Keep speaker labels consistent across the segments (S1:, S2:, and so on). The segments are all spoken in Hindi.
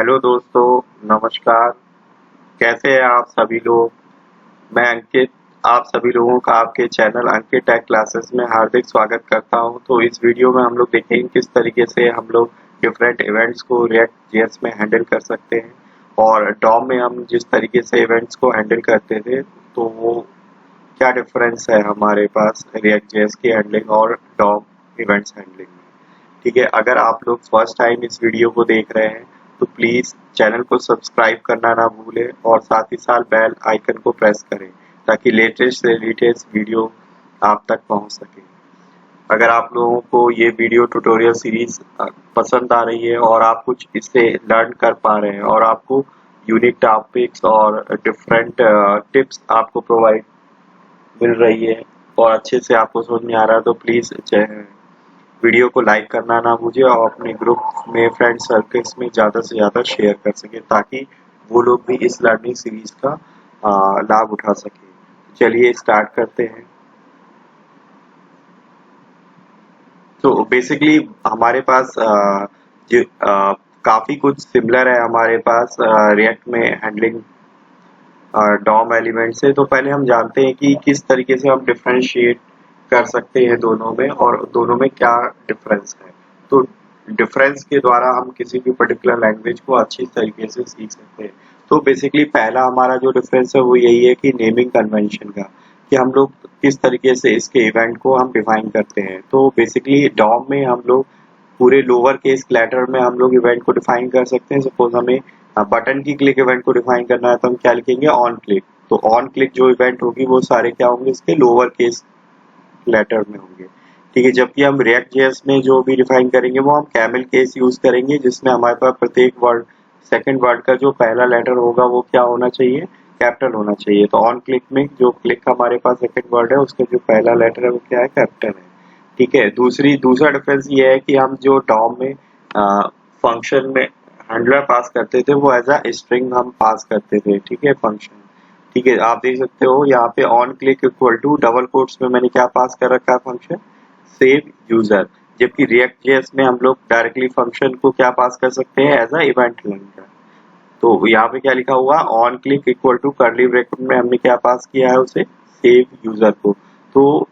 S1: हेलो दोस्तों, नमस्कार। कैसे हैं आप सभी लोग? मैं अंकित आप सभी लोगों का आपके चैनल अंकित टेक क्लासेस में हार्दिक स्वागत करता हूं। तो इस वीडियो में हम लोग देखेंगे किस तरीके से हम लोग डिफरेंट इवेंट्स को रिएक्ट जेएस में हैंडल कर सकते हैं और डॉम में हम जिस तरीके से इवेंट्स को हैंडल करते थे तो वो क्या डिफरेंस है हमारे पास रिएक्ट जेएस की हैंडलिंग और डॉम इवेंट्स हैंडलिंग में। ठीक है, अगर आप लोग फर्स्ट टाइम इस वीडियो को देख रहे हैं तो प्लीज चैनल को सब्सक्राइब करना ना भूलें और साथ ही साथ बेल आइकन को प्रेस करें ताकि लेटेस्ट से लेटेस्ट वीडियो आप तक पहुंच सके। अगर आप लोगों को ये वीडियो ट्यूटोरियल सीरीज पसंद आ रही है और आप कुछ इससे लर्न कर पा रहे हैं और आपको यूनिक टॉपिक्स और डिफरेंट टिप्स आपको प्रोवाइड मिल रही है और अच्छे से आपको समझ में आ रहा है तो प्लीज वीडियो को लाइक करना ना भूलिए और अपने ग्रुप में फ्रेंड सर्कल्स में ज़्यादा से ज़्यादा शेयर कर सके ताकि वो लोग भी इस लर्निंग सीरीज का लाभ उठा सके। चलिए स्टार्ट करते हैं। तो बेसिकली हमारे पास काफ़ी कुछ सिमिलर है हमारे पास रिएक्ट में हैंडलिंग डॉम एलिमेंट से। तो पहले हम जानते हैं कि किस तरीके से हम डिफरेंशिएट कर सकते हैं दोनों में और दोनों में क्या डिफरेंस है। तो डिफरेंस के द्वारा हम किसी भी पर्टिकुलर लैंग्वेज को अच्छी तरीके से सीख सकते हैं। तो बेसिकली पहला हमारा जो डिफरेंस है वो यही है कि नेमिंग कन्वेंशन का, कि हम लोग किस तरीके से इसके इवेंट को हम डिफाइन करते हैं। तो बेसिकली डॉम में हम लोग पूरे लोअर केस लेटर में हम लोग इवेंट को डिफाइन कर सकते हैं। सपोज हमें बटन की क्लिक इवेंट को डिफाइन करना है तो हम क्या लिखेंगे, ऑन क्लिक। तो ऑन क्लिक जो इवेंट होगी वो सारे क्या होंगे, इसके लोअर केस लेटर में होंगे। ठीक है, जबकि हम रिएक्ट जेएस में जो भी डिफाइन करेंगे वो हम कैमल केस यूज करेंगे जिसमें हमारे पास प्रत्येक वर्ड सेकंड वर्ड का जो पहला लेटर होगा वो क्या होना चाहिए, कैपिटल होना चाहिए। तो ऑन क्लिक में जो क्लिक हमारे पास सेकंड वर्ड है उसका जो पहला लेटर है वो क्या है, कैपिटल है। ठीक है, दूसरा डिफरेंस ये है कि हम जो डॉम में फंक्शन में हैंडलर पास करते थे वो एज अ स्ट्रिंग हम पास करते थे। ठीक है, फंक्शन। ठीक है, आप देख सकते हो यहाँ पे on click equal to double quotes में मैंने क्या पास कर रखा है, फंक्शन सेव यूजर। जबकि रिएक्ट जेएस में हम लोग डायरेक्टली फंक्शन को क्या पास कर सकते हैं, एज अ इवेंट लिंकर। तो यहाँ पे क्या लिखा हुआ, on click equal to curly bracket में हमने क्या पास किया है उसे, सेव यूजर को। तो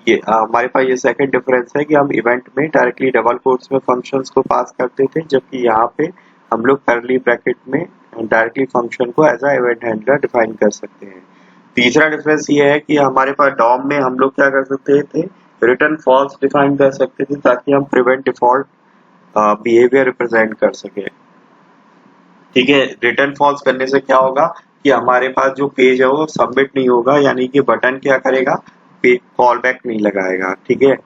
S1: ये हमारे पास ये सेकंड डिफरेंस है कि हम इवेंट में डायरेक्टली डबल कोट्स में फंक्शंस को पास करते थे, जबकि यहाँ पे हम लोग कर्ली ब्रैकेट में डायरेक्टली फंक्शन को as a event handler define कर सकते हैं। तीसरा डिफरेंस ये है कि हमारे पास डॉम में हम लोग क्या कर सकते थे, रिटर्न फॉल्स डिफाइन कर सकते थे ताकि हम प्रिवेंट डिफॉल्ट बिहेवियर रिप्रेजेंट कर सके। ठीक है, रिटर्न फॉल्स करने से क्या होगा कि हमारे पास जो पेज है वो सबमिट नहीं होगा, यानी कि बटन क्या करेगा, कॉल बैक नहीं लगाएगा। ठीक है,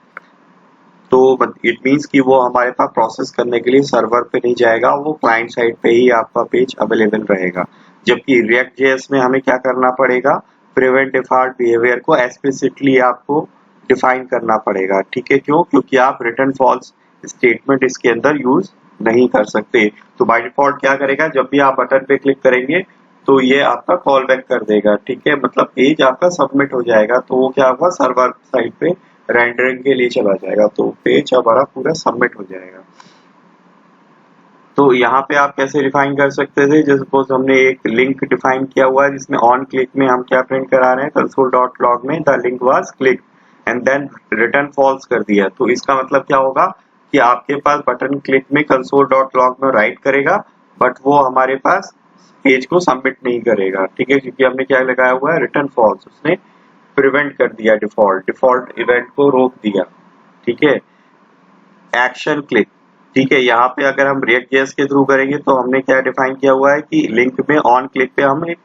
S1: तो इट मीन्स कि वो हमारे पास प्रोसेस करने के लिए सर्वर पे नहीं जाएगा, वो क्लाइंट साइड पे ही आपका पेज अवेलेबल रहेगा। जबकि रिएक्ट जेएस में हमें क्या करना पड़ेगा, प्रिवेंट डिफॉल्ट बिहेवियर को एक्सप्लिसिटली आपको डिफाइन करना पड़ेगा। ठीक है, क्यों, क्योंकि आप रिटर्न फॉल्स स्टेटमेंट इसके अंदर यूज नहीं कर सकते। तो बाय डिफॉल्ट क्या करेगा, जब भी आप बटन पे क्लिक करेंगे तो ये आपका कॉल बैक कर देगा। ठीक है, मतलब पेज आपका सबमिट हो जाएगा, तो वो क्या होगा, सर्वर साइड पे रेंडरिंग के लिए चला जाएगा, तो पेज हमारा पूरा सबमिट हो जाएगा। तो यहाँ पे आप कैसे डिफाइन कर सकते थे, जैसे सपोज हमने एक लिंक डिफाइन किया हुआ है जिसमें ऑन क्लिक में हम क्या प्रिंट करा रहे हैं, console.log में the link was click and then return false कर दिया। तो इसका मतलब क्या होगा कि आपके पास बटन क्लिक में console.log में राइट करेगा बट वो हमारे पास पेज को सबमिट नहीं करेगा। ठीक है, क्योंकि हमने क्या लगाया हुआ है, रिटर्न फॉल्स, उसने प्रिवेंट कर दिया, डिफॉल्ट इवेंट को रोक दिया। ठीक है, एक्शन क्लिक। ठीक है, यहाँ पे अगर हम रिएक्ट जेएस के थ्रू करेंगे तो हमने क्या डिफाइन किया हुआ है कि लिंक में ऑन क्लिक पे हम एक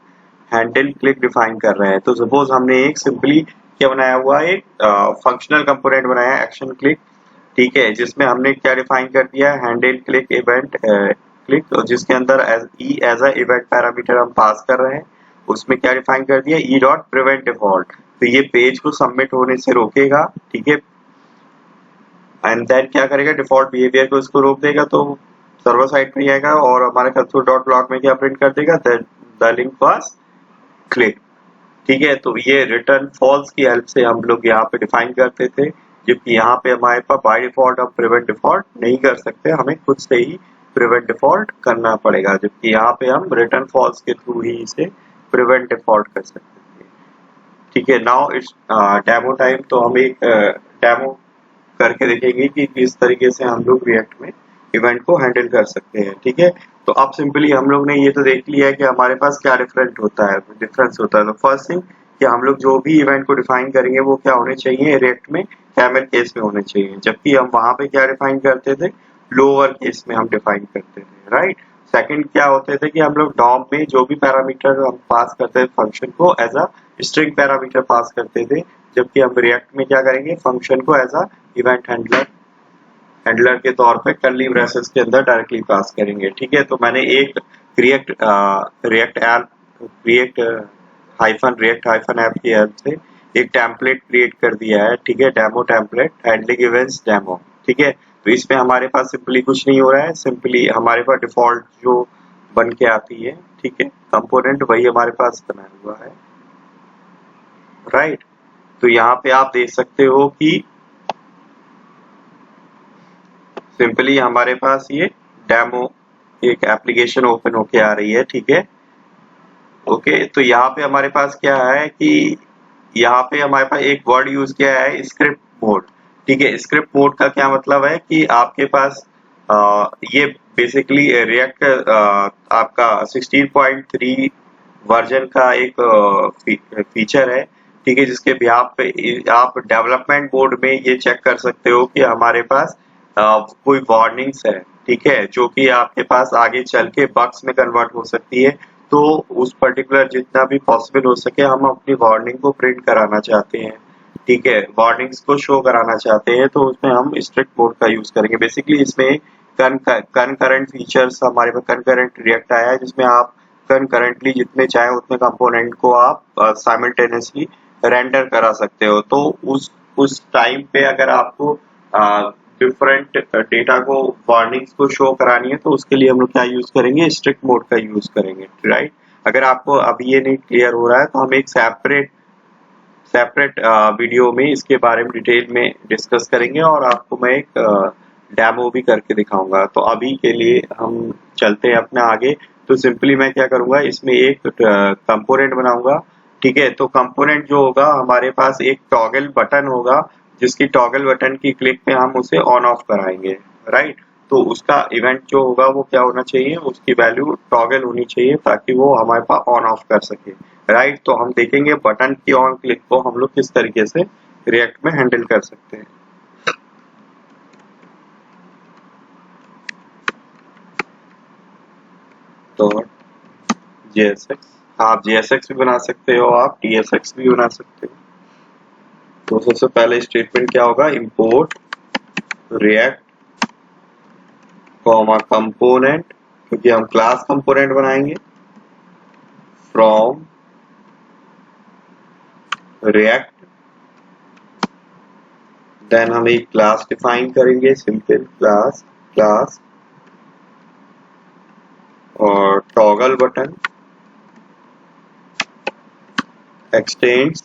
S1: हैंडल क्लिक डिफाइन कर रहे हैं। तो सपोज हमने एक सिंपली क्या बनाया हुआ है, एक फंक्शनल कंपोनेंट बनाया है, एक्शन क्लिक। ठीक है, जिसमें हमने क्या डिफाइन कर दिया है, हैंडल क्लिक इवेंट क्लिक, और जिसके अंदर एज अ इवेंट पैरामीटर हम पास कर रहे हैं। उसमें क्या डिफाइन कर दिया, ई डॉट प्रिवेंट डिफॉल्ट। तो ये पेज को सबमिट होने से रोकेगा। ठीक है, एंड देन क्या करेगा, डिफॉल्ट बिहेवियर को इसको रोक देगा, तो सर्वर साइड पे आएगा और हमारे console.log में क्या प्रिंट कर देगा, द लिंक वाज क्लिक। ठीक है, तो ये रिटर्न फॉल्स की हेल्प से हम लोग यहाँ पे डिफाइन करते थे, जबकि यहाँ पे हमारे पास बाय डिफॉल्ट हम प्रिवेंट डिफॉल्ट नहीं कर सकते, हमें खुद से ही प्रिवेंट डिफॉल्ट करना पड़ेगा, जबकि यहाँ पे हम रिटर्न फॉल्स के थ्रू ही इसे प्रिवेंट डिफॉल्ट कर सकते हैं। ठीक है, नाउ इट्स डेमो टाइम। तो हम एक डेमो करके देखेंगे कि किस तरीके से हम लोग रिएक्ट में इवेंट को हैंडल कर सकते हैं। ठीक है, तो अब सिंपली हम लोग ने ये तो देख लिया है कि हमारे पास क्या डिफरेंस होता है। तो फर्स्ट थिंग कि हम लोग जो भी इवेंट को डिफाइन करेंगे वो क्या होने चाहिए, रिएक्ट में कैमल केस में होने चाहिए, जबकि हम वहां पे क्या डिफाइन करते थे, लोअर केस में हम डिफाइन करते थे। राइट। सेकंड क्या होते थे कि हम लोग डॉम में जो भी पैरामीटर हम पास करते थे फंक्शन को as a string parameter pass करते थे, जबकि हम रिएक्ट में क्या करेंगे, फंक्शन को एज अ इवेंट हैंडलर के तौर पे कर्ली ब्रेसेस के अंदर डायरेक्टली पास करेंगे। ठीक है, तो मैंने एक क्रिएट हाइफन ऐप की हेल्प से एक टेम्पलेट क्रिएट कर दिया है। ठीक है, demo template handling events demo. ठीक है, तो इसमें हमारे पास सिंपली कुछ नहीं हो रहा है, सिंपली हमारे पास डिफॉल्ट जो बन के आती है, ठीक है, कंपोनेंट वही हमारे पास बना हुआ है। राइट। तो यहाँ पे आप देख सकते हो कि सिंपली हमारे पास ये डेमो एक एप्लीकेशन ओपन होके आ रही है। ठीक है, ओके। तो यहाँ पे हमारे पास क्या है कि यहाँ पे हमारे पास एक वर्ड यूज किया है, स्क्रिप्ट मोड। ठीक है, स्क्रिप्ट मोड का क्या मतलब है कि आपके पास ये बेसिकली रिएक्ट आपका 16.3 वर्जन का एक फीचर है। ठीक है, जिसके भी आप डेवलपमेंट मोड में ये चेक कर सकते हो कि हमारे पास कोई वार्निंग्स है, ठीक है, जो कि आपके पास आगे चल के बग्स में कन्वर्ट हो सकती है। तो उस पर्टिकुलर जितना भी पॉसिबल हो सके हम अपनी वार्निंग को प्रिंट कराना चाहते हैं। ठीक है, वार्निंग्स को शो कराना चाहते हैं, तो उसमें हम स्ट्रिक्ट मोड का यूज करेंगे। बेसिकली इसमें कनकरेंट फीचर्स, हमारे पास कनकरेंट रिएक्ट आया है, जिसमें आप कनकरेंटली जितने चाहे उतने कंपोनेंट को आप साइमल्टेनियसली रेंडर करा सकते हो। तो उस टाइम पे अगर आपको डिफरेंट डेटा को वार्निंग्स को शो करानी है, तो उसके लिए हम लोग क्या यूज करेंगे, स्ट्रिक्ट मोड का यूज करेंगे। राइट। अगर आपको अभी ये नहीं क्लियर हो रहा है तो हम एक सेपरेट वीडियो में इसके बारे में डिटेल में डिस्कस करेंगे और आपको मैं एक डेमो भी करके दिखाऊंगा। तो अभी के लिए हम चलते हैं अपना आगे। तो सिंपली मैं क्या करूंगा, इसमें एक कंपोनेंट बनाऊंगा। ठीक है, तो कंपोनेंट जो होगा हमारे पास एक टॉगल बटन होगा, जिसकी टॉगल बटन की क्लिक पे हम उसे ऑन ऑफ कराएंगे। राइट। तो उसका इवेंट जो होगा वो क्या होना चाहिए, उसकी वैल्यू टॉगल होनी चाहिए ताकि वो हमारे पास ऑन ऑफ कर सके। राइट। तो हम देखेंगे बटन की ऑन क्लिक को हम लोग किस तरीके से रिएक्ट में हैंडल कर सकते हैं। तो JSX, आप JSX भी बना सकते हो, आप TSX भी बना सकते हो। तो सबसे पहले स्टेटमेंट क्या होगा, इंपोर्ट रिएक्ट कॉमा कंपोनेंट, क्योंकि हम क्लास कंपोनेंट बनाएंगे, फ्रॉम रिएक्ट। देन हम एक क्लास डिफाइन करेंगे, सिंपल क्लास और टॉगल बटन एक्सटेंड्स,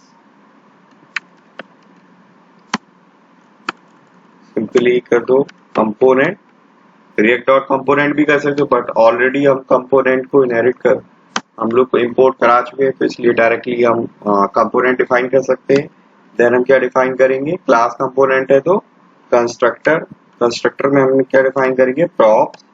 S1: सिंपली कर दो कंपोनेंट। रिएक्ट डॉट कंपोनेंट भी कर सकते हो, बट ऑलरेडी हम कंपोनेंट को इनहेरिट कर हम लोग को इंपोर्ट करा चुके हैं, तो इसलिए डायरेक्टली हम कंपोनेंट डिफाइन कर सकते हैं। देन हम क्या डिफाइन करेंगे, क्लास कंपोनेंट है तो कंस्ट्रक्टर में हम क्या डिफाइन करेंगे, प्रॉप्स।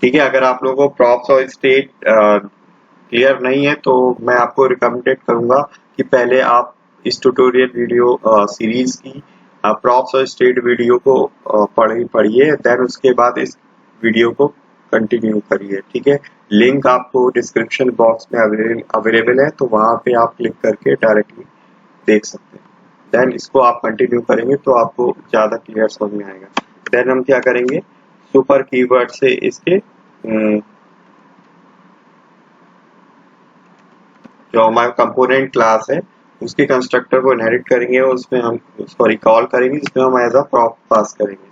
S1: ठीक है, अगर आप लोगों को प्रॉप्स और स्टेट क्लियर नहीं है तो मैं आपको रिकमेंडेड करूंगा कि पहले आप इस ट्यूटोरियल वीडियो सीरीज की प्रॉप्स और स्टेट वीडियो को पढ़िए, देन उसके बाद इस वीडियो को कंटिन्यू करिए। ठीक है, लिंक आपको डिस्क्रिप्शन बॉक्स में अवेलेबल है, तो वहां पे आप क्लिक करके डायरेक्टली देख सकते हैं। देन इसको आप कंटिन्यू करेंगे तो आपको ज्यादा क्लियर समझ में आएगा। देन हम क्या करेंगे, सुपर कीवर्ड से इसके जो हमारा कंपोनेंट क्लास है उसके कंस्ट्रक्टर को इनहेरिट करेंगे और उसमें हम उसको रिकॉल करेंगे, जिसमें हम एज अ प्रॉप पास करेंगे।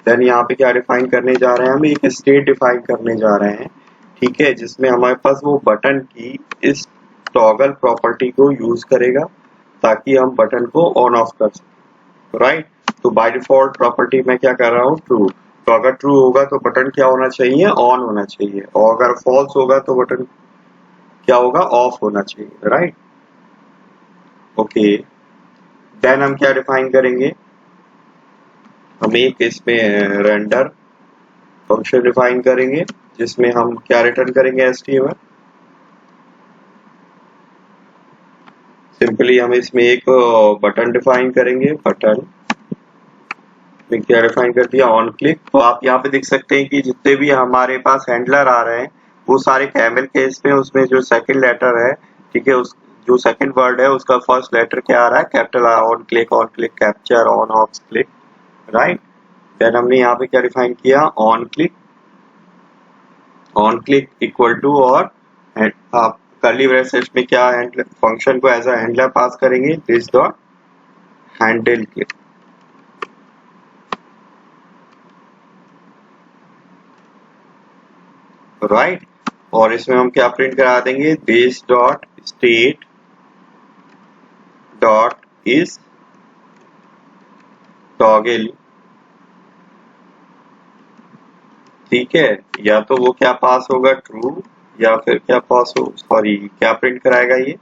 S1: देन यहाँ पे क्या डिफाइन करने जा रहे हैं, हम एक स्टेट डिफाइन करने जा रहे हैं। ठीक है, जिसमें हमारे पास वो बटन की इस टॉगल प्रॉपर्टी को यूज करेगा ताकि हम बटन को ऑन ऑफ कर सकें। राइट। तो बाय डिफॉल्ट प्रॉपर्टी मैं क्या कर रहा हूँ, ट्रू। तो अगर ट्रू होगा तो बटन क्या होना चाहिए, ऑन होना चाहिए, और अगर फॉल्स होगा तो बटन क्या होगा, ऑफ होना चाहिए, राइट। ओके, देन हम क्या डिफाइन करेंगे, हम एक इसमें रेंडर फंक्शन डिफाइन करेंगे जिसमें हम क्या रिटर्न करेंगे, HTML। सिंपली हम इसमें एक बटन डिफाइन करेंगे, बटन में क्या डिफाइन कर दिया, ऑन क्लिक। तो आप यहाँ पे देख सकते हैं कि जितने भी हमारे पास हैंडलर आ रहे हैं वो सारे कैमल केस में, उसमें जो सेकंड लेटर है, ठीक है, उस जो सेकंड वर्ड है उसका फर्स्ट लेटर क्या आ रहा है, capital on click capture on off click, right. Then हमने यहाँ पे क्या डिफाइन किया, ऑन क्लिक इक्वल टू, और आप कर्ली ब्रैकेट्स में क्या हैंडलर फंक्शन को एज अ हैंडलर पास करेंगे, this dot handle click, right. और इसमें हम क्या प्रिंट करा देंगे, this dot state dot is toggle, ठीक है। या तो वो क्या पास होगा, ट्रू, या फिर क्या पास हो, सॉरी क्या प्रिंट कराएगा ये,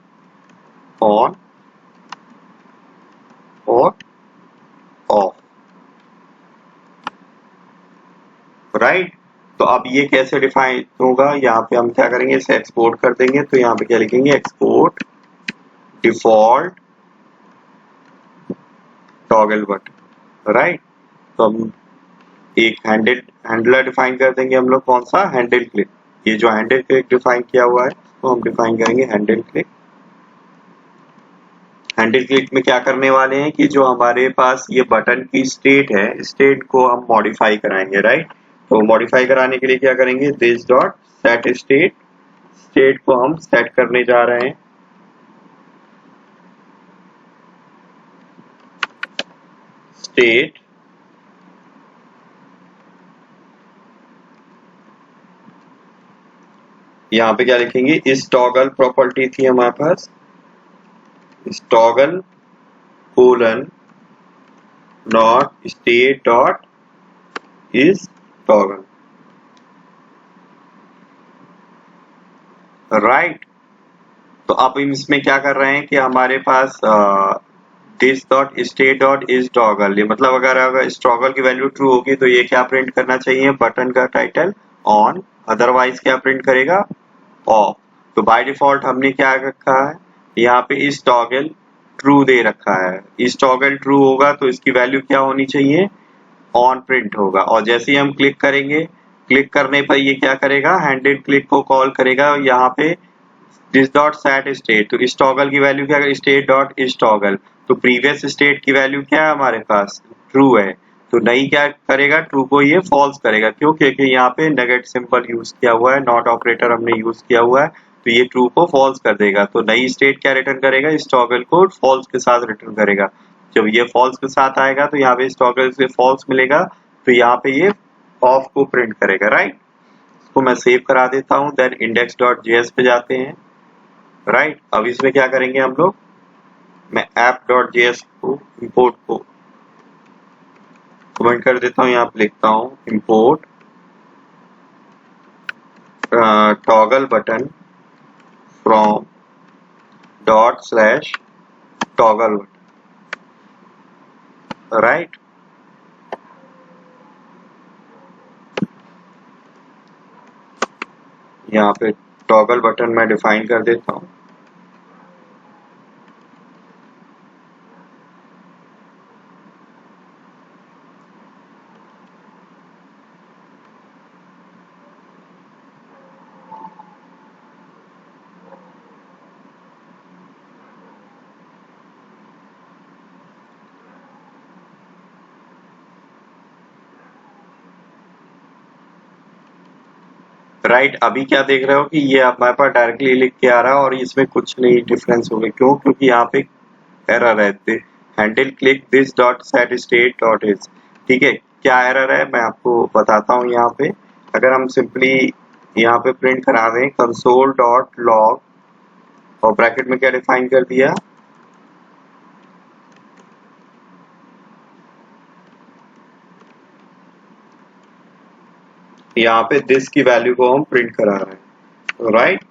S1: ऑन और ऑफ, राइट। तो अब ये कैसे डिफाइन होगा, यहाँ पे हम क्या करेंगे, इसे एक्सपोर्ट कर देंगे। तो यहाँ पे क्या लिखेंगे, export default toggle button, right. तो हम एक हैंडलर डिफाइन कर देंगे हम लोग, कौन सा, हैंडल क्लिक। ये जो हैंडल क्लिक डिफाइन किया हुआ है तो हम डिफाइन करेंगे हैंडल क्लिक। हैंडल क्लिक में क्या करने वाले हैं कि जो हमारे पास ये बटन की स्टेट है, स्टेट को हम मॉडिफाई कराएंगे, राइट। तो मॉडिफाई कराने के लिए क्या करेंगे, this dot set state, state को हम सेट करने जा रहे हैं, स्टेट यहाँ पे क्या लिखेंगे, इस टॉगल प्रॉपर्टी थी हमारे पास, इस toggle colon not state dot is toggle, right. तो अब हम इसमें क्या कर रहे हैं कि हमारे पास this dot state dot is toggle, ये मतलब अगर इस टॉगल की वैल्यू ट्रू होगी तो ये क्या प्रिंट करना चाहिए, बटन का टाइटल ऑन, अदरवाइज क्या प्रिंट करेगा, ऑफ। तो बाय डिफॉल्ट हमने क्या रखा है, यहाँ पे इस टॉगल ट्रू दे रखा है, इस टॉगल ट्रू होगा तो इसकी वैल्यू क्या होनी चाहिए, ऑन प्रिंट होगा। और जैसे ही हम क्लिक करेंगे, क्लिक करने पर ये क्या करेगा, हैंडेड क्लिक को कॉल करेगा यहाँ पे दिस डॉट सेट स्टेट। तो इस टॉगल की वैल्यू क्या है, स्टेट डॉट इस टॉगल। तो प्रीवियस स्टेट की वैल्यू क्या है हमारे पास, ट्रू है। तो नई क्या करेगा, ट्रू को ये फॉल्स करेगा, क्यों, क्योंकि यहाँ पे नेगेट सिंबल यूज किया हुआ है, नॉट ऑपरेटर हमने यूज किया हुआ है, तो ये ट्रू को फॉल्स कर देगा। तो नई स्टेट क्या रिटर्न करेगा, इस टॉगल को फॉल्स के साथ रिटर्न करेगा। जब ये फॉल्स के साथ आएगा तो यहाँ पे इस टॉगल से फॉल्स मिलेगा, तो यहाँ पे ये ऑफ को प्रिंट करेगा, राइट। इसको मैं सेव करा देता हूँ, देन इंडेक्स डॉट जेएस पे जाते हैं, राइट। अब इसमें क्या करेंगे हम लोग, मैं ऐप डॉट जेएस को इंपोर्ट को कमेंट कर देता हूँ, यहाँ पे लिखता हूँ import toggle button from dot slash toggle button, right. यहाँ पे टॉगल बटन मैं डिफाइन कर देता हूँ, राइट। अभी क्या देख रहे हो कि ये हमारे पास डायरेक्टली लिख के आ रहा है और इसमें कुछ नहीं डिफरेंस होगा, क्यों, क्योंकि यहाँ पे एरर है, handle click this dot set state dot is, ठीक है। क्या एरर है मैं आपको बताता हूँ। यहाँ पे अगर हम सिंपली यहाँ पे प्रिंट करा दें कंसोल डॉट लॉग, और ब्रैकेट में क्या डिफाइन कर दिया, यहाँ पे दिस की वैल्यू को हम प्रिंट करा रहे हैं, राइट।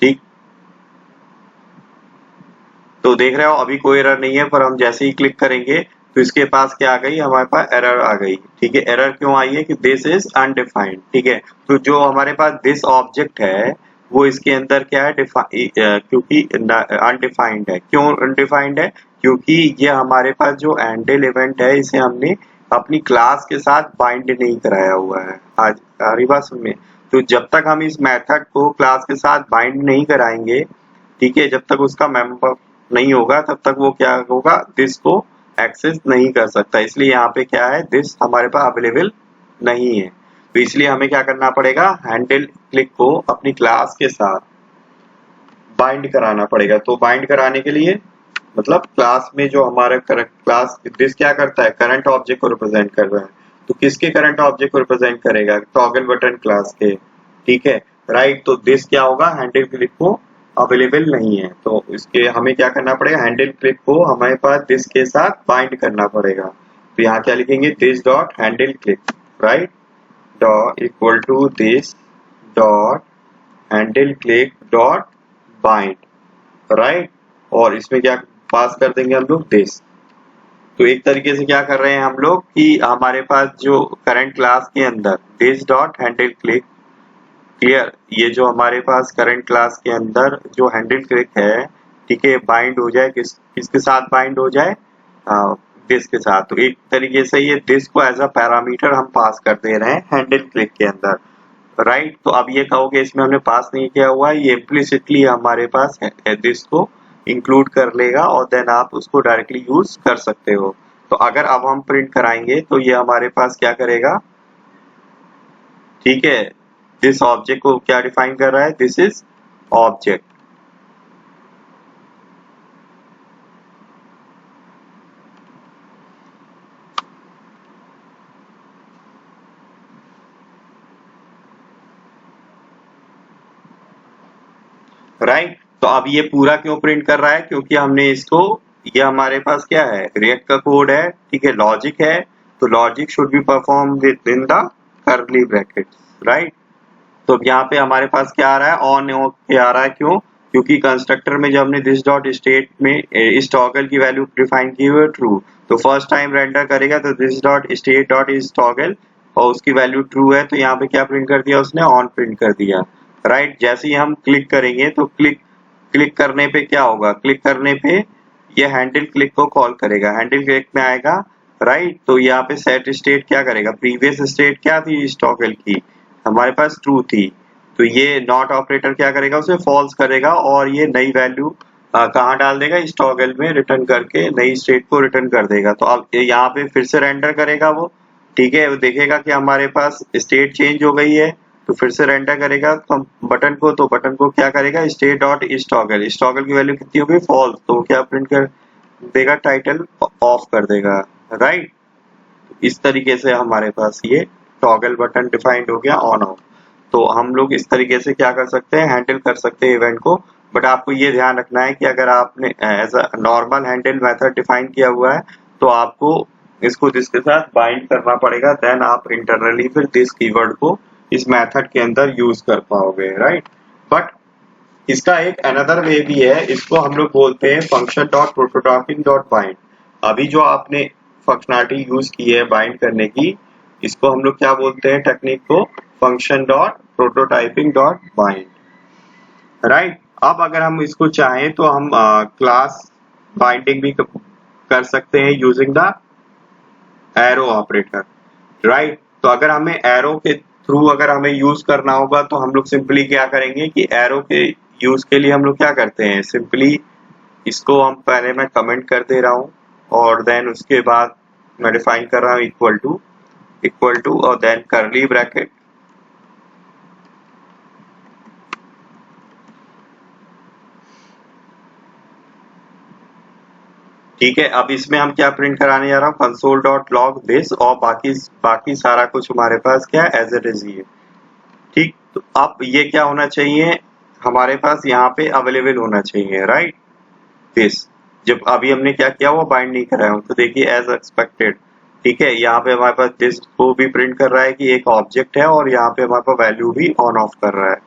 S1: ठीक, तो देख रहे हो अभी कोई एरर नहीं है, पर हम जैसे ही क्लिक करेंगे तो इसके पास क्या आ गई, हमारे पास एरर आ गई। ठीक है, एरर क्यों आई है कि दिस इज अनडिफाइंड। ठीक है, तो जो हमारे पास दिस ऑब्जेक्ट है वो इसके अंदर क्या है, क्योंकि अनडिफाइंड है। क्यों अनडिफाइंड है? क्योंकि ये हमारे पास जो एंडल इवेंट है इसे हमने अपनी क्लास के साथ बाइंड नहीं कराया हुआ है। आज आ रही बात समझ में? तो जब तक हम इस मेथड को क्लास के साथ बाइंड नहीं कराएंगे, ठीक है, जब तक उसका मेंबर नहीं होगा तब तक वो क्या होगा, दिस को एक्सेस नहीं कर सकता। इसलिए यहाँ पे क्या है, दिस हमारे पास अवेलेबल नहीं है। तो इसलिए हमें क्या करना पड़ेगा, हैंडल क्लिक को अपनी क्लास के साथ बाइंड कराना पड़ेगा। तो बाइंड कराने के लिए मतलब क्लास में जो हमारा क्लास दिस क्या करता है, करंट ऑब्जेक्ट को रिप्रेजेंट कर रहा है। तो किसके करंट ऑब्जेक्ट को रिप्रेजेंट करेगा, टॉगल बटन क्लास के। ठीक है, राइट। तो दिस क्या होगा, हैंडल क्लिक को अवेलेबल नहीं है, तो इसके हमें क्या करना पड़ेगा, हैंडल क्लिक को हमारे पास दिस के साथ बाइंड करना पड़ेगा। तो यहाँ क्या लिखेंगे, this dot handle click, right, dot equal to this dot handle click dot bind, right. और इसमें क्या पास कर देंगे हम लोग, दिस। तो एक तरीके से क्या कर रहे हैं हम लोग कि हमारे पास जो करंट क्लास के अंदर this dot handle click, clear, ये जो हमारे पास करंट क्लास के अंदर जो हैंडल क्लिक है, ठीक है, बाइंड हो जाए किसके साथ बाइंड हो जाए, दिस के साथ। तो एक तरीके से ये दिस को एज अ पैरामीटर हम पास कर दे रहे हैं हैंडल क्लिक के अंदर, राइट। तो अब ये कहोगे इसमें हमने पास नहीं किया हुआ है, ये इम्प्लिसिटली हमारे पास दिस को इंक्लूड कर लेगा और देन आप उसको डायरेक्टली यूज कर सकते हो। तो अगर अब हम प्रिंट कराएंगे तो ये हमारे पास क्या करेगा, ठीक है, दिस ऑब्जेक्ट को क्या डिफाइन कर रहा है, दिस इज ऑब्जेक्ट। राइट। तो अब ये पूरा क्यों प्रिंट कर रहा है, क्योंकि हमने इसको, ये हमारे पास क्या है, रिएक्ट का कोड है, ठीक है, लॉजिक है। तो logic should be perform with in the curly bracket, right. तो अब यहाँ पे हमारे पास क्या आ रहा है, ऑन के आ रहा है, क्यों, क्योंकि कंस्ट्रक्टर में जब हमने दिस डॉट स्टेट में इस टॉगल की वैल्यू डिफाइन की हुई है ट्रू, तो फर्स्ट टाइम रेंडर करेगा तो दिस डॉट स्टेट डॉट इस टॉगल और उसकी वैल्यू ट्रू है, तो यहाँ पे क्या प्रिंट कर दिया उसने, ऑन प्रिंट कर दिया, राइट। जैसे ही हम क्लिक करेंगे तो क्लिक करने पे क्या होगा, क्लिक करने पे ये हैंडल क्लिक को कॉल करेगा, हैंडल क्लिक में आएगा, राइट। तो यहाँ पे सेट स्टेट क्या करेगा, प्रीवियस स्टेट क्या थी इस टॉगल की, हमारे पास ट्रू थी, तो ये नॉट ऑपरेटर क्या करेगा, उसे फॉल्स करेगा और ये नई वैल्यू कहाँ डाल देगा, इस टॉगल में रिटर्न करके नई स्टेट को रिटर्न कर देगा। तो अब यहाँ पे फिर से रेंडर करेगा वो, ठीक है, वो देखेगा कि हमारे पास स्टेट चेंज हो गई है, तो फिर से रेंडर करेगा बटन को, तो बटन को क्या करेगा, स्टेट डॉट इस टॉगल की वैल्यू कितनी होगी, फॉल्स, तो वो क्या प्रिंट कर देगा, टाइटल ऑफ कर देगा, राइट। इस तरीके से हमारे पास ये टॉगल बटन डिफाइंड हो गया ऑन ऑफ। तो हम लोग इस तरीके से क्या कर सकते हैं, हैंडल कर सकते हैं इवेंट को। बट आपको ये ध्यान रखना है कि अगर आपने as a normal handle method define किया हुआ है तो आपको इसको दिस के साथ बाइंड करना पड़ेगा, देन आप इंटरनली फिर दिस कीवर्ड को इस मेथड के अंदर यूज कर पाओगे, राइट। बट इसका एक अनदर वे भी है, इसको हम लोग बोलते हैं function dot prototyping dot bind. अभी जो आपने फंक्शनलिटी यूज की है बाइंड करने की, इसको हम लोग क्या बोलते हैं टेक्निक को, function dot prototyping dot bind, right. अब अगर हम इसको चाहें तो हम क्लास बाइंडिंग भी कर सकते हैं using the arrow operator, right. तो अगर हमें एरो के थ्रू अगर हमें यूज करना होगा तो हम लोग सिंपली क्या करेंगे कि एरो के यूज के लिए हम लोग क्या करते हैं, सिंपली इसको हम पहले मैं कमेंट कर दे रहा हूँ और देन उसके बाद मैं डिफाइन कर रहा हूँ इक्वल टू और देन करली ब्रैकेट, ठीक है। अब इसमें हम क्या प्रिंट कराने जा रहा हूँ, कंसोल डॉट लॉग दिस, और बाकी सारा कुछ हमारे पास क्या है, एज इट इज ही है, ठीक। तो अब ये क्या होना चाहिए, हमारे पास यहाँ पे अवेलेबल होना चाहिए, राइट, दिस। जब अभी हमने क्या किया, वो बाइंड नहीं कराया हूँ, तो देखिए एज एक्सपेक्टेड ठीक है, यहाँ पे हमारे पास दिस को भी प्रिंट कर रहा है कि एक ऑब्जेक्ट है, और यहाँ पे हमारे पास वैल्यू भी ऑन ऑफ कर रहा है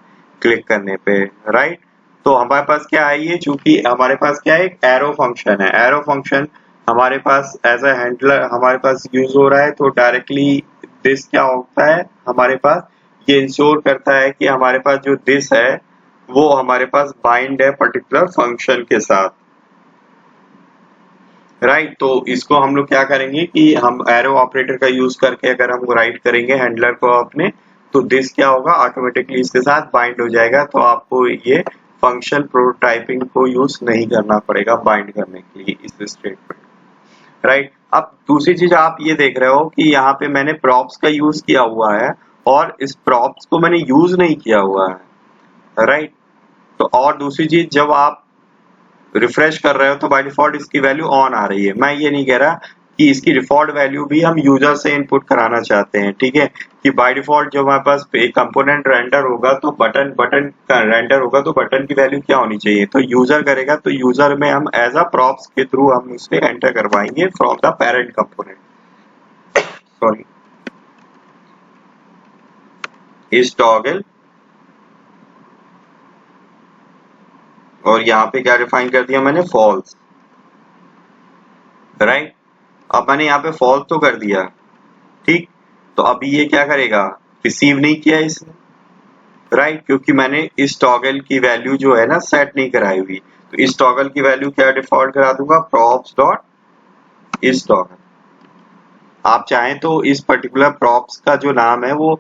S1: क्लिक करने पे, राइट। तो हमारे पास क्या है, ये चूंकि हमारे पास क्या है, एक एरो फंक्शन है, एरो फंक्शन हमारे पास एज अ हैंडलर हमारे पास यूज हो रहा है, तो डायरेक्टली दिस क्या होता है हमारे पास, ये इंश्योर करता है कि हमारे पास जो दिस है वो हमारे पास बाइंड है पर्टिकुलर फंक्शन के साथ, राइट। तो इसको हम लोग क्या करेंगे कि हम एरो ऑपरेटर का यूज करके अगर हम राइट करेंगे हैंडलर को अपने, तो दिस क्या होगा, ऑटोमेटिकली इसके साथ बाइंड हो जाएगा, तो आपको ये फंक्शन प्रोटोटाइपिंग को यूज नहीं करना पड़ेगा बाइंड करने के लिए इस स्टेटमेंट, राइट। अब दूसरी चीज आप ये देख रहे हो कि यहाँ पे मैंने प्रॉप्स का यूज किया हुआ है, और इस प्रॉप्स को मैंने यूज नहीं किया हुआ है, राइट। तो और दूसरी चीज, जब आप रिफ्रेश कर रहे हो तो बाय डिफॉल्ट इसकी वैल्यू ऑन आ रही है। मैं ये नहीं कह रहा कि इसकी डिफॉल्ट वैल्यू भी हम यूजर से इनपुट कराना चाहते हैं, ठीक है, कि बाय डिफॉल्ट जब हमारे पास कंपोनेंट रेंडर होगा तो बटन का रेंडर होगा तो बटन की वैल्यू क्या होनी चाहिए, तो यूजर करेगा, तो यूजर में हम एज अ प्रॉप्स के थ्रू हम उसे एंटर करवाएंगे from the parent component, sorry, इस टॉगल, और यहाँ पे क्या डिफाइन कर दिया मैंने, फॉल्स, राइट। अब मैंने यहाँ पे फॉल्स तो कर दिया, ठीक। तो अभी ये क्या करेगा, रिसीव नहीं किया इसने, राइट, क्योंकि मैंने इस टॉगल की वैल्यू जो है ना सेट नहीं कराई हुई, तो इस टॉगल की वैल्यू क्या डिफॉल्ट करा दूंगा, प्रॉप्स डॉट इस टॉगल। आप चाहें तो इस पर्टिकुलर प्रॉप्स का जो नाम है वो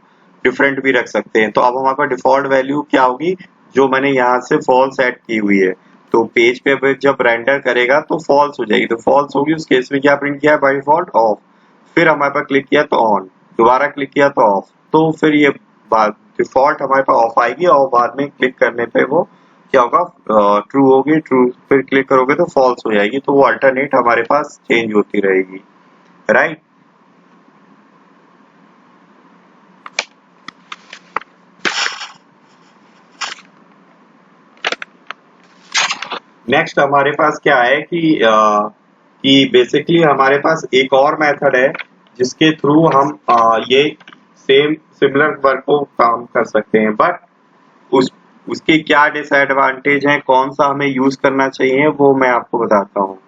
S1: डिफरेंट भी रख सकते हैं। तो अब हमारे पास डिफॉल्ट वैल्यू क्या होगी, जो मैंने यहाँ से फॉल्स सेट की हुई है, तो पेज पे जब रेंडर करेगा तो फॉल्स हो जाएगी, तो फॉल्स होगी, उस केस में क्या प्रिंट किया है बाय डिफॉल्ट, ऑफ। फिर हमारे पास क्लिक किया तो ऑन, दोबारा क्लिक किया तो ऑफ, तो फिर ये बात डिफॉल्ट हमारे पास ऑफ आएगी, और बाद में क्लिक करने पे वो क्या होगा, ट्रू होगी, ट्रू, फिर क्लिक करोगे तो फॉल्स हो जाएगी, तो वो अल्टरनेट हमारे पास चेंज होती रहेगी, राइट। नेक्स्ट हमारे पास क्या है कि बेसिकली हमारे पास एक और मेथड है जिसके थ्रू हम ये सेम सिमिलर वर्क को काम कर सकते हैं, बट उसके क्या डिसएडवांटेज हैं, कौन सा हमें यूज करना चाहिए, वो मैं आपको बताता हूँ,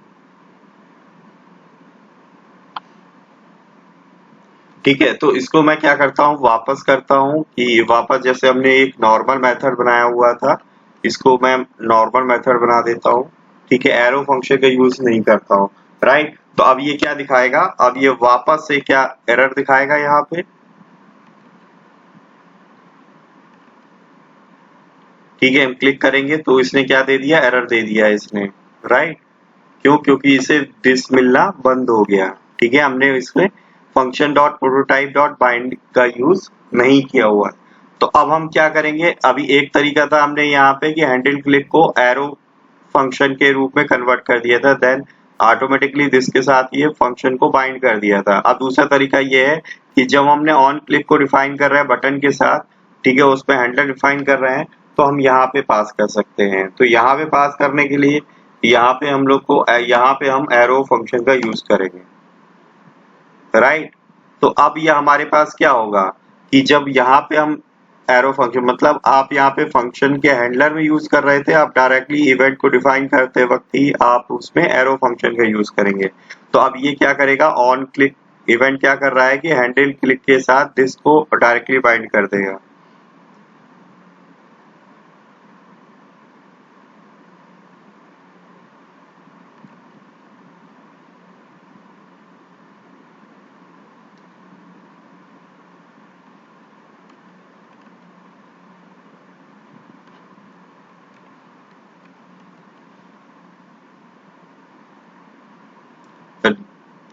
S1: ठीक है। तो इसको मैं क्या करता हूँ, वापस करता हूँ कि वापस जैसे हमने एक नॉर्मल मेथड बनाया हुआ था, इसको मैं नॉर्मल मेथड बना देता हूँ, ठीक है, एरो फंक्शन का यूज नहीं करता हूँ, राइट। तो अब ये क्या दिखाएगा, अब ये वापस से क्या एरर दिखाएगा यहाँ पे, ठीक है, हम क्लिक करेंगे तो इसने क्या दे दिया, एरर दे दिया इसने, राइट। क्यों, क्योंकि इसे दिस मिलना बंद हो गया, ठीक है, हमने इसमें function dot prototype dot bind का यूज नहीं किया हुआ। तो अब हम क्या करेंगे, अभी एक तरीका था हमने यहाँ पे कि हैंडल क्लिक को एरो फंक्शन के रूप में कन्वर्ट कर दिया था, देन ऑटोमेटिकली दिस के साथ ये फंक्शन को बाइंड कर दिया था। अब दूसरा तरीका ये है कि जब हमने ऑन क्लिक को डिफाइन कर रहे हैं बटन के साथ, ठीक है, उस पर हैंडल डिफाइन कर रहे हैं, तो हम यहाँ पे पास कर सकते हैं। तो यहाँ पे पास करने के लिए यहाँ पे हम लोग को यहाँ पे हम एरो फंक्शन का यूज करेंगे, राइट। तो अब ये हमारे पास क्या होगा कि जब यहाँ पे हम एरो फंक्शन, मतलब आप यहाँ पे फंक्शन के हैंडलर में यूज कर रहे थे, आप डायरेक्टली इवेंट को डिफाइन करते वक्त ही आप उसमें एरो फंक्शन का यूज करेंगे। तो अब ये क्या करेगा, ऑन क्लिक इवेंट क्या कर रहा है कि हैंडल क्लिक के साथ दिस को डायरेक्टली बाइंड कर देगा,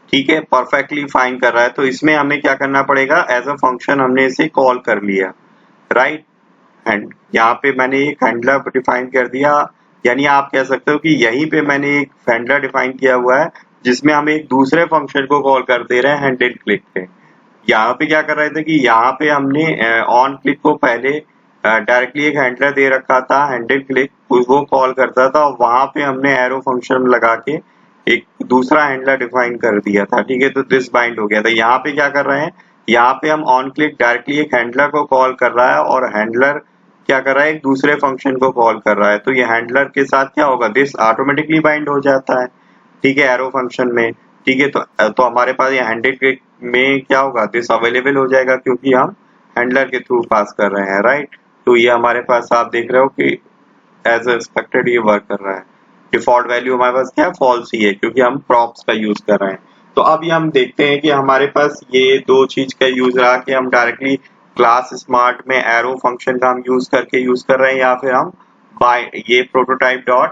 S1: ठीक है, परफेक्टली फाइन कर रहा है। तो इसमें हमें क्या करना पड़ेगा, एज अ फंक्शन हमने इसे कॉल कर लिया, राइट। एंड यहाँ पे मैंने एक हैंडलर डिफाइन कर दिया, यानी आप कह सकते हो कि यहीं पे मैंने एक हैंडलर डिफाइन किया हुआ है जिसमें हम एक दूसरे फंक्शन को कॉल कर दे रहे हैं हैंडल क्लिक पे। यहाँ पे क्या कर रहे थे कि यहाँ पे हमने ऑन क्लिक को पहले डायरेक्टली एक हैंडलर दे रखा था, हैंडल क्लिक वो कॉल करता था, और वहां पे हमने एरो फंक्शन लगा के एक दूसरा हैंडलर डिफाइन कर दिया था, ठीक है, तो दिस बाइंड हो गया था। यहाँ पे क्या कर रहे हैं, यहाँ पे हम ऑन क्लिक डायरेक्टली एक हैंडलर को कॉल कर रहा है और हैंडलर क्या कर रहा है, एक दूसरे फंक्शन को कॉल कर रहा है। तो ये हैंडलर के साथ क्या होगा, दिस ऑटोमेटिकली बाइंड हो जाता है, ठीक है, एरो फंक्शन में, ठीक है। तो हमारे पास ये हैंडल क्लिक में क्या होगा, दिस अवेलेबल हो जाएगा क्योंकि हम हैंडलर के थ्रू पास कर रहे हैं, राइट। तो ये हमारे पास आप देख रहे हो कि एज एक्सपेक्टेड ये वर्क कर रहा है। डिफॉल्ट वैल्यू हमारे पास क्या है, फॉल्स ही है क्योंकि हम प्रॉप्स का यूज कर रहे हैं। तो अब ये हम देखते हैं कि हमारे पास ये दो चीज का यूज रहा कि हम डायरेक्टली क्लास स्मार्ट में एरो फंक्शन का हम यूज कर रहे हैं या फिर हम ये प्रोटोटाइप डॉट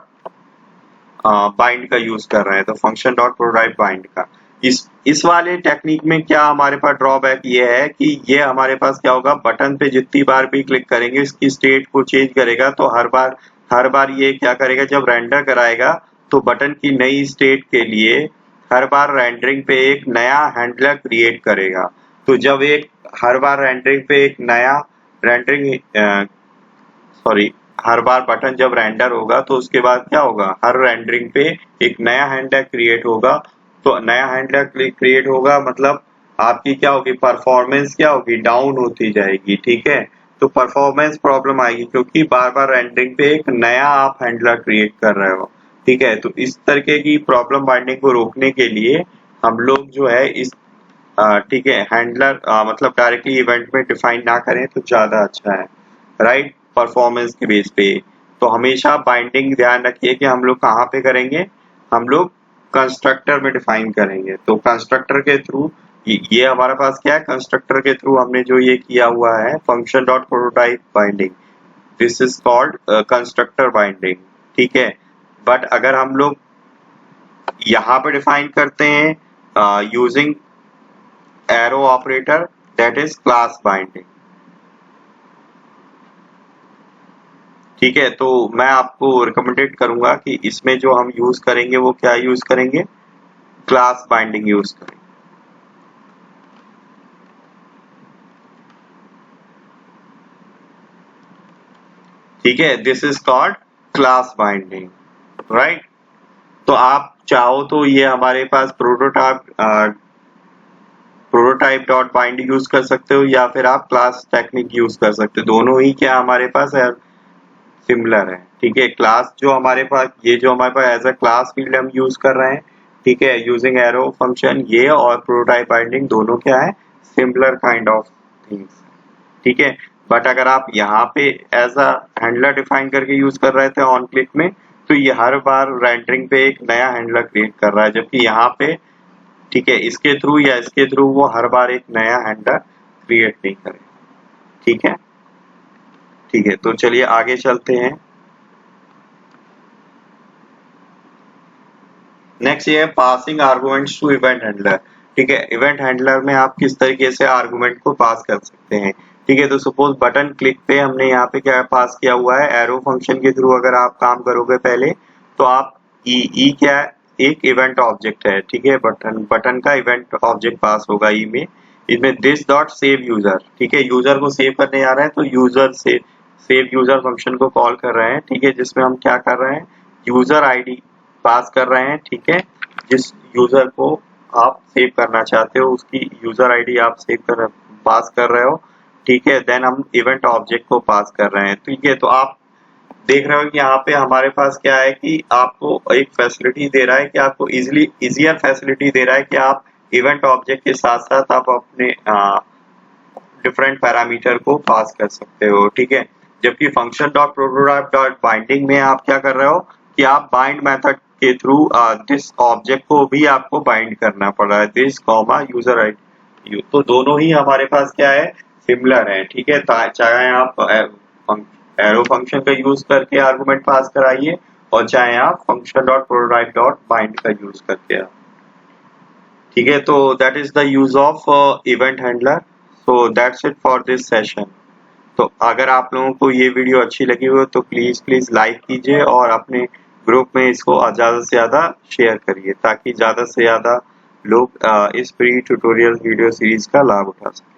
S1: बाइंड का यूज कर रहे हैं, तो फंक्शन डॉट प्रोटोटाइप बाइंड का। इस वाले टेक्निक में क्या हमारे पास ड्रॉबैक ये है कि ये हमारे पास क्या होगा, बटन पे जितनी बार भी क्लिक करेंगे इसकी स्टेट को चेंज करेगा, तो हर बार ये क्या करेगा, जब रेंडर कराएगा तो बटन की नई स्टेट के लिए हर बार रेंडरिंग पे एक नया हैंडलर क्रिएट करेगा। तो जब हर बार रेंडरिंग पे एक नया हर बार बटन जब रेंडर होगा तो उसके बाद क्या होगा, हर रेंडरिंग पे एक नया हैंडलर क्रिएट होगा। तो नया हैंडलर क्रिएट होगा मतलब आपकी क्या होगी, परफॉर्मेंस क्या होगी, डाउन होती जाएगी, ठीक है। तो परफॉर्मेंस प्रॉब्लम आएगी क्योंकि बार बार रेंडरिंग पे एक नया आप हैंडलर क्रिएट कर रहे हो, ठीक है। तो इस तरीके की प्रॉब्लम बाइंडिंग को रोकने के लिए हम लोग जो है इस ठीक है हैंडलर मतलब डायरेक्टली इवेंट में डिफाइन ना करें तो ज्यादा अच्छा है, राइट, परफॉर्मेंस के बेस पे। तो हमेशा बाइंडिंग ध्यान रखिए कि हम लोग कहाँ पे करेंगे, हम लोग कंस्ट्रक्टर में डिफाइन करेंगे। तो कंस्ट्रक्टर के थ्रू ये हमारे पास क्या है, कंस्ट्रक्टर के थ्रू हमने जो ये किया हुआ है function dot prototype binding, this is called constructor binding, ठीक है। बट अगर हम लोग यहाँ पे डिफाइन करते हैं using arrow operator, that is class binding, ठीक है। तो मैं आपको रिकमेंडेड करूंगा कि इसमें जो हम यूज करेंगे वो क्या यूज करेंगे, क्लास बाइंडिंग यूज करेंगे, ठीक है। This is called class binding, right. तो आप चाहो तो ये हमारे pass prototype dot bind use कर सकते हो या फिर आप क्लास टेक्निक यूज कर सकते हो, दोनों ही क्या हमारे पास है, सिमिलर है, ठीक है। क्लास जो हमारे पास एज अ क्लास फील्ड हम यूज कर रहे हैं, ठीक है, यूजिंग एरो फंक्शन, ये और प्रोटोटाइप बाइंडिंग दोनों क्या है, सिमिलर काइंड ऑफ थिंग्स, ठीक है। बट अगर आप यहाँ पे एज अ हैंडलर डिफाइन करके यूज कर रहे थे ऑन क्लिक में, तो ये हर बार रेंडरिंग पे एक नया हैंडलर क्रिएट कर रहा है, जबकि यहाँ पे ठीक है इसके थ्रू या इसके थ्रू वो हर बार एक नया हैंडलर क्रिएट नहीं करेगा, ठीक है, ठीक है। तो चलिए आगे चलते हैं। नेक्स्ट ये है passing arguments to event handler, ठीक है। इवेंट हैंडलर में आप किस तरीके से आर्गुमेंट को पास कर सकते हैं, ठीक है। तो सपोज बटन क्लिक पे हमने यहाँ पे क्या पास किया हुआ है, एरो फंक्शन के थ्रू अगर आप काम करोगे पहले तो आप ई क्या है, एक इवेंट ऑब्जेक्ट है, ठीक है। बटन का इवेंट ऑब्जेक्ट पास होगा ई में, इसमें दिस डॉट सेव यूजर, ठीक है, यूजर को सेव करने जा रहे हैं तो यूजर से सेव यूजर फंक्शन को कॉल कर रहे हैं, ठीक है, जिसमें हम क्या कर रहे हैं, यूजर आईडी पास कर रहे हैं, ठीक है। जिस यूजर को आप सेव करना चाहते हो उसकी यूजर आईडी आप पास कर रहे हो, ठीक है। देन हम इवेंट ऑब्जेक्ट को पास कर रहे हैं, ठीक है। तो आप देख रहे हो कि यहाँ पे हमारे पास क्या है कि आपको एक फैसिलिटी दे रहा है कि आपको इजियर फैसिलिटी दे रहा है कि आप इवेंट ऑब्जेक्ट के साथ साथ आप अपने डिफरेंट पैरामीटर को पास कर सकते हो, ठीक है। जबकि function dot prototype dot binding में आप क्या कर रहे हो कि आप बाइंड मेथड के थ्रू दिस ऑब्जेक्ट को भी आपको बाइंड करना पड़ रहा है, दिस कॉमा यूजर आईडी। तो दोनों ही हमारे पास क्या है, सिमिलर है, ठीक है। चाहे आप एरो फंक्शन का यूज करके आर्गुमेंट पास कराइए और चाहे आप function dot prototype dot bind का यूज करके, ठीक है। तो that is the use of event handler. So that's it for this session. तो अगर आप लोगों को ये वीडियो अच्छी लगी हो तो प्लीज लाइक कीजिए और अपने ग्रुप में इसको ज्यादा से ज्यादा शेयर करिए ताकि ज्यादा से ज्यादा लोग इस फ्री ट्यूटोरियल वीडियो सीरीज का लाभ उठा सकें।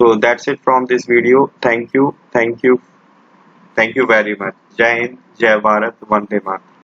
S1: So that's it from this video. Thank you very much. जय हिंद, जय भारत, वंदे मातरम।